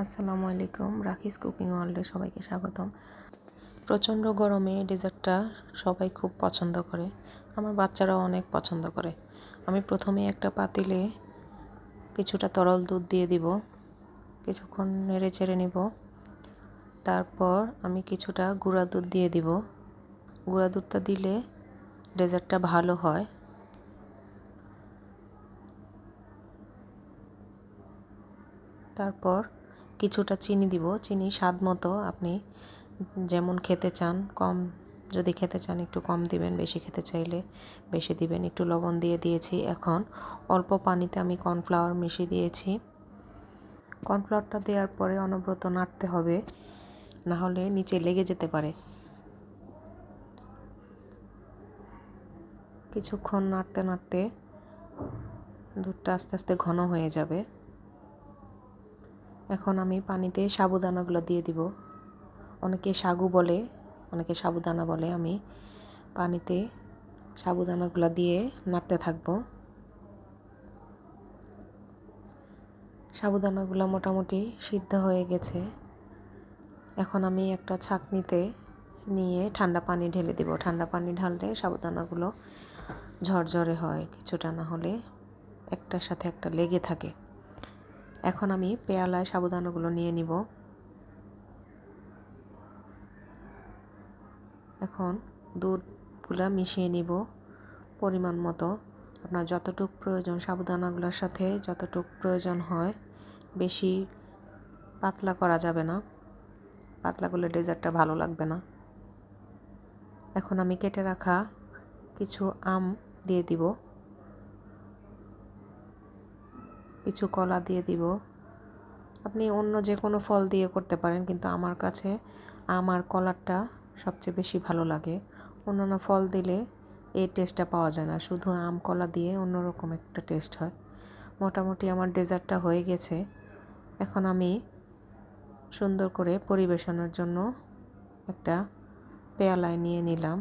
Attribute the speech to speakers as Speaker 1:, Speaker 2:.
Speaker 1: আসসালামু আলাইকুম, রাখিস কুকিং ওয়ার্ল্ডে সবাইকে স্বাগতম। প্রচণ্ড গরমে ডেজার্টটা সবাই খুব পছন্দ করে, আমার বাচ্চারাও অনেক পছন্দ করে। আমি প্রথমে একটা পাতিলে কিছুটা তরল দুধ দিয়ে দিব, কিছুক্ষণ নেড়ে চেড়ে নিব। তারপর আমি কিছুটা গুঁড়া দুধ দিয়ে দিব। গুঁড়া দুধটা দিলে ডেজার্টটা ভালো হয়। তারপর কিছুটা চিনি দিব, চিনি স্বাদ মতো, আপনি যেমন খেতে চান, কম যদি খেতে চান একটু কম দিবেন, বেশি খেতে চাইলে বেশি দিবেন। একটু লবণ দিয়ে দিয়েছি। এখন অল্প পানিতে আমি কর্নফ্লাওয়ার মিশিয়ে দিয়েছি। কর্নফ্লাওয়ারটা দেওয়ার পরে অনবরত নাড়তে হবে, না হলে নিচে লেগে যেতে পারে। কিছুক্ষণ নাড়তে নাড়তে দুধটা আস্তে আস্তে ঘন হয়ে যাবে। এখন আমি পানিতে সাবুদানাগুলো দিয়ে দিব। অনেকে সাগু বলে, অনেকে সাবুদানা বলে। আমি পানিতে সাবুদানাগুলো দিয়ে নাড়তে থাকব। সাবুদানাগুলো মোটামুটি সিদ্ধ হয়ে গেছে। এখন আমি একটা ছাঁকনিতে নিয়ে ঠান্ডা পানি ঢেলে দিব। ঠান্ডা পানি ঢাললে সাবুদানাগুলো ঝরঝরে হয়, কিছুটা না হলে একটার সাথে একটা লেগে থাকে। এখন আমি পেয়ালায় সাবুদানাগুলো নিয়ে নিব। এখন দুধগুলো মিশিয়ে নিব পরিমাণ মতো। আপনার যতটুকু প্রয়োজন, সাবুদানাগুলোর সাথে যতটুকু প্রয়োজন হয়, বেশি পাতলা করা যাবে না, পাতলা করলে ডেজার্টটা ভালো লাগবে না। এখন আমি কেটে রাখা কিছু আম দিয়ে দিব, কিছু কলা দিয়ে দিব। আপনি অন্য যে কোনো ফল দিয়ে করতে পারেন, কিন্তু আমার কাছে আম আর কলারটা সবচেয়ে বেশি ভালো লাগে। অন্যান্য ফল দিলে এই টেস্টটা পাওয়া যায় না, শুধু আম কলা দিয়ে অন্যরকম একটা টেস্ট হয়। মোটামুটি আমার ডেজার্টটা হয়ে গেছে। এখন আমি সুন্দর করে পরিবেশনের জন্য একটা পেয়ালায় নিয়ে নিলাম।